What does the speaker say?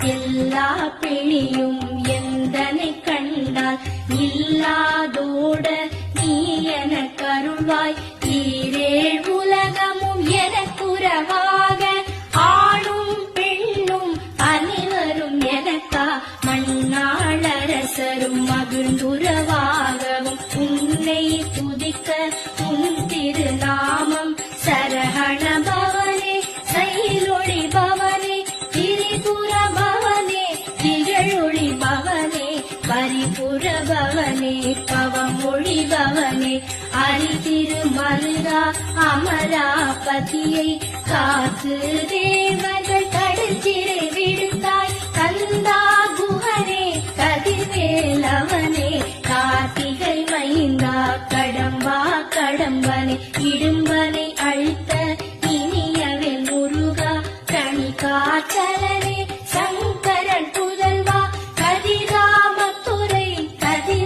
எல்லா பிணியும் எந்தனை கண்டால் இல்லாதோட நீ என கருள்வாய். ஈரேழ் உலகமும் எனக்குறவாக ஆணும் பெண்ணும் அனைவரும் எனக்கா மண்ணாளரசரும் மகிழ்ந்துறவாகவும் உன்னை துதிக்க உன் திருநாமம் சரஹண பவனே சைலொளி பவனே திரிபுர பவனே திகழொளி பவனே பரிபுர பவனே பவமொழி பவனே அரிதிருமருகா அமராபதியை காத்து தேவர்கள் கடற்சிறை விடு